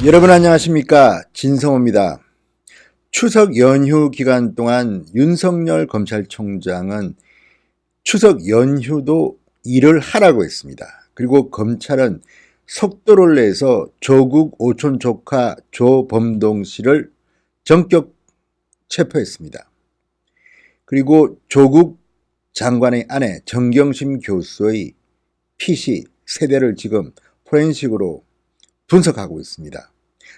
여러분 안녕하십니까, 진성호입니다. 추석 연휴 기간 동안 윤석열 검찰총장은 추석 연휴도 일을 하라고 했습니다. 그리고 검찰은 속도를 내서 조국 오촌 조카 조범동 씨를 전격 체포했습니다. 그리고 조국 장관의 아내 정경심 교수의 PC 세대를 지금 포렌식으로 분석하고 있습니다.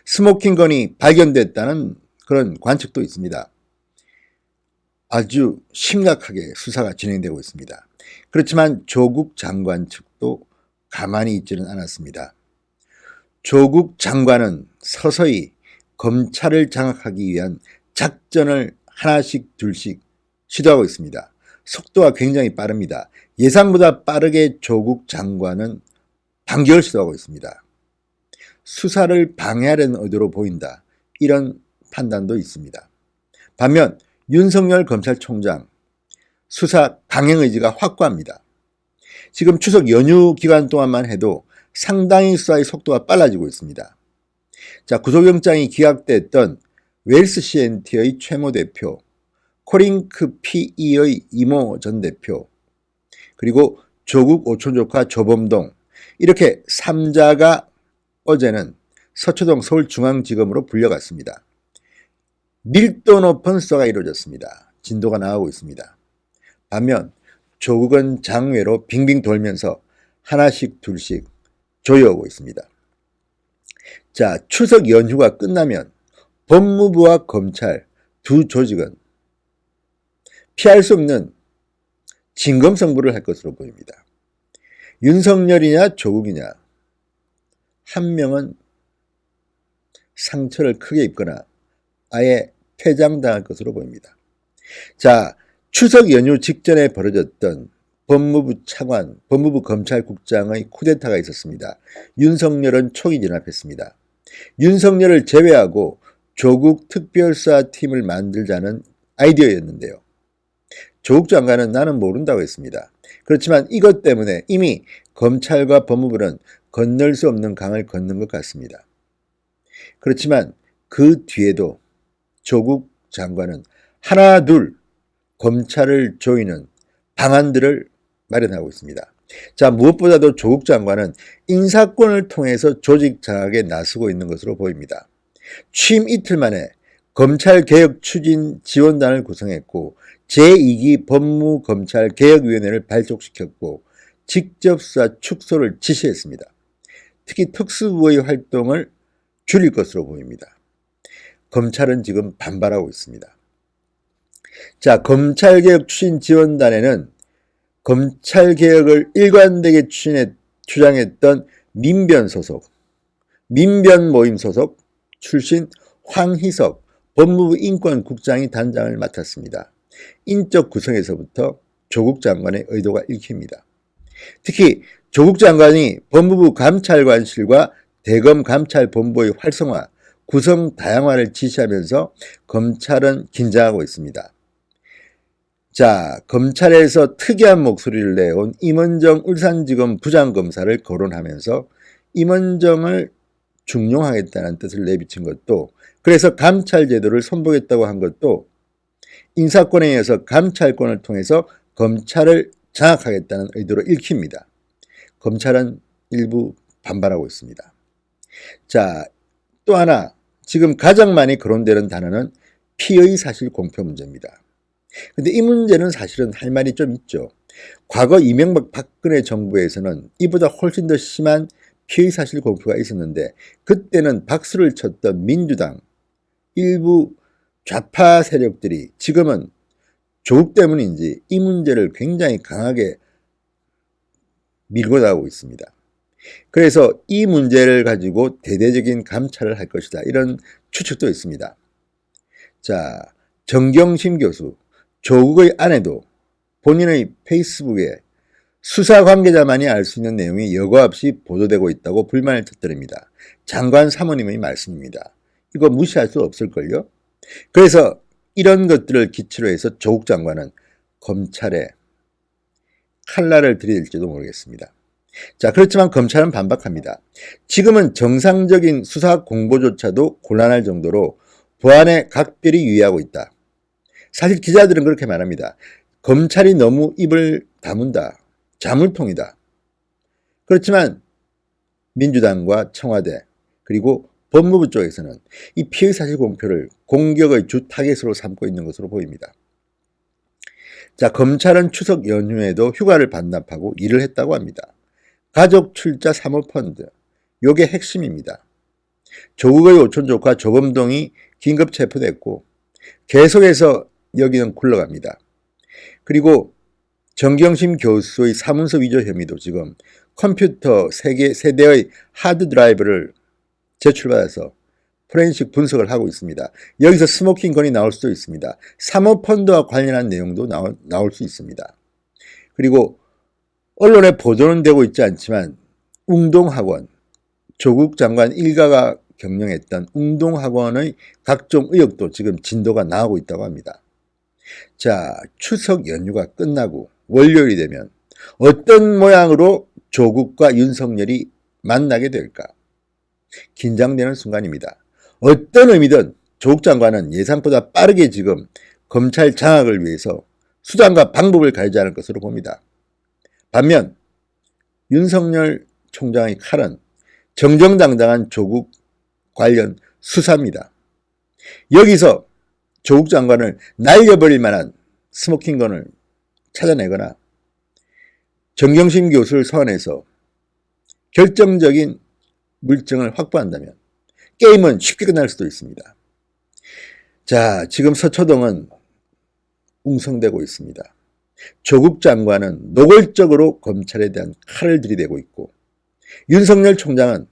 스모킹건이 발견됐다는 그런 관측도 있습니다. 아주 심각하게 수사가 진행되고 있습니다. 그렇지만 조국 장관 측도 가만히 있지는 않았습니다. 조국 장관은 서서히 검찰을 장악하기 위한 작전을 하나씩 둘씩 시도하고 있습니다. 속도가 굉장히 빠릅니다. 예상보다 빠르게 조국 장관은 반격을 시도하고 있습니다. 수사를 방해하려는 의도로 보인다, 이런 판단도 있습니다. 반면 윤석열 검찰총장 수사 강행 의지가 확고합니다. 지금 추석 연휴 기간 동안만 해도 상당히 수사의 속도가 빨라지고 있습니다. 자, 구속영장이 기각됐던 웰스 CNT의 최모 대표, 코링크 PE의 이모 전 대표, 그리고 조국 오촌 조카 조범동, 이렇게 3자가 어제는 서초동 서울중앙지검으로 불려갔습니다. 밀도 높은 수사가 이루어졌습니다. 진도가 나오고 있습니다. 반면 조국은 장외로 빙빙 돌면서 하나씩 둘씩 조여오고 있습니다. 자, 추석 연휴가 끝나면 법무부와 검찰 두 조직은 피할 수 없는 진검승부를 할 것으로 보입니다. 윤석열이냐 조국이냐, 한 명은 상처를 크게 입거나 아예 퇴장당할 것으로 보입니다. 자, 추석 연휴 직전에 벌어졌던 법무부 차관, 법무부 검찰국장의 쿠데타가 있었습니다. 윤석열은 초기 진압했습니다. 윤석열을 제외하고 조국 특별수사팀을 만들자는 아이디어였는데요. 조국 장관은 나는 모른다고 했습니다. 그렇지만 이것 때문에 이미 검찰과 법무부는 건널 수 없는 강을 건넌 것 같습니다. 그렇지만 그 뒤에도 조국 장관은 하나 둘 검찰을 조이는 방안들을 마련하고 있습니다. 자, 무엇보다도 조국 장관은 인사권을 통해서 조직 장악에 나서고 있는 것으로 보입니다. 취임 이틀 만에 검찰개혁 추진 지원단을 구성했고 제2기 법무검찰개혁위원회를 발족시켰고 직접 수사 축소를 지시했습니다. 특히 특수부의 활동을 줄일 것으로 보입니다. 검찰은 지금 반발하고 있습니다. 자, 검찰개혁 추진 지원단에는 검찰개혁을 일관되게 주장했던 민변 소속, 민변 모임 소속 출신 황희석 법무부 인권국장이 단장을 맡았습니다. 인적 구성에서부터 조국 장관의 의도가 읽힙니다. 특히 조국 장관이 법무부 감찰관실과 대검 감찰본부의 활성화, 구성 다양화를 지시하면서 검찰은 긴장하고 있습니다. 자, 검찰에서 특이한 목소리를 내온 임원정 울산지검 부장검사를 거론하면서 임원정을 중용하겠다는 뜻을 내비친 것도, 그래서 감찰제도를 손보겠다고 한 것도 인사권에 의해서 감찰권을 통해서 검찰을 장악하겠다는 의도로 읽힙니다. 검찰은 일부 반발하고 있습니다. 자, 또 하나 지금 가장 많이 거론되는 단어는 피의 사실 공표 문제입니다. 근데 이 문제는 사실은 할 말이 좀 있죠. 과거 이명박 박근혜 정부에서는 이보다 훨씬 더 심한 피의 사실 공표가 있었는데 그때는 박수를 쳤던 민주당 일부 좌파 세력들이 지금은 조국 때문인지 이 문제를 굉장히 강하게 밀고 나가고 있습니다. 그래서 이 문제를 가지고 대대적인 감찰을 할 것이다, 이런 추측도 있습니다. 자, 정경심 교수, 조국의 아내도 본인의 페이스북에 수사 관계자만이 알 수 있는 내용이 여과 없이 보도되고 있다고 불만을 터뜨립니다. 장관 사모님의 말씀입니다. 이거 무시할 수 없을걸요? 그래서 이런 것들을 기치로 해서 조국 장관은 검찰에 칼날을 들이댈지도 모르겠습니다. 자, 그렇지만 검찰은 반박합니다. 지금은 정상적인 수사 공보조차도 곤란할 정도로 보안에 각별히 유의하고 있다. 사실 기자들은 그렇게 말합니다. 검찰이 너무 입을 다문다. 자물통이다. 그렇지만 민주당과 청와대 그리고 법무부 쪽에서는 이 피의사실 공표를 공격의 주 타겟으로 삼고 있는 것으로 보입니다. 자, 검찰은 추석 연휴에도 휴가를 반납하고 일을 했다고 합니다. 가족 출자 사모펀드, 요게 핵심입니다. 조국의 오촌 조카 조범동이 긴급 체포됐고 계속해서 여기는 굴러갑니다. 그리고 정경심 교수의 사문서 위조 혐의도 지금 컴퓨터 세대의 하드 드라이브를 제출받아서 포렌식 분석을 하고 있습니다. 여기서 스모킹 건이 나올 수도 있습니다. 사모펀드와 관련한 내용도 나올 수 있습니다. 그리고 언론에 보도는 되고 있지 않지만 웅동학원, 조국 장관 일가가 경영했던 웅동학원의 각종 의혹도 지금 진도가 나오고 있다고 합니다. 자, 추석 연휴가 끝나고 월요일이 되면 어떤 모양으로 조국과 윤석열이 만나게 될까? 긴장되는 순간입니다. 어떤 의미든 조국 장관은 예상보다 빠르게 지금 검찰 장악을 위해서 수단과 방법을 가리지 않을 것으로 봅니다. 반면 윤석열 총장의 칼은 정정당당한 조국 관련 수사입니다. 여기서 조국 장관을 날려버릴 만한 스모킹건을 찾아내거나 정경심 교수를 소환해서 결정적인 물증을 확보한다면 게임은 쉽게 끝날 수도 있습니다. 자, 지금 서초동은 웅성대고 있습니다. 조국 장관은 노골적으로 검찰에 대한 칼을 들이대고 있고 윤석열 총장은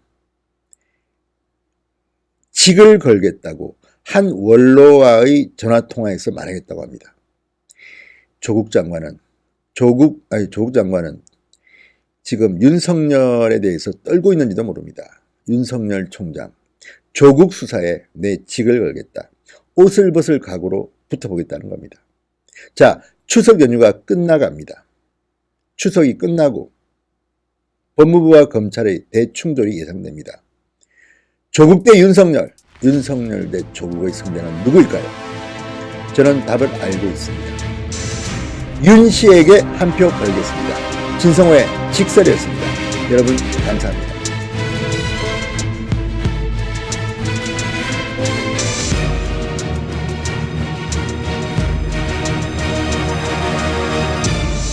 직을 걸겠다고 한 원로와의 전화통화에서 말하겠다고 합니다. 조국 장관은 지금 윤석열에 대해서 떨고 있는지도 모릅니다. 윤석열 총장, 조국 수사에 내 직을 걸겠다. 옷을 벗을 각오로 붙어보겠다는 겁니다. 자, 추석 연휴가 끝나갑니다. 추석이 끝나고 법무부와 검찰의 대충돌이 예상됩니다. 조국 대 윤석열, 윤석열 대 조국의 승자는 누구일까요? 저는 답을 알고 있습니다. 윤 씨에게 한 표 걸겠습니다. 진성호의 직설이었습니다. 여러분 감사합니다.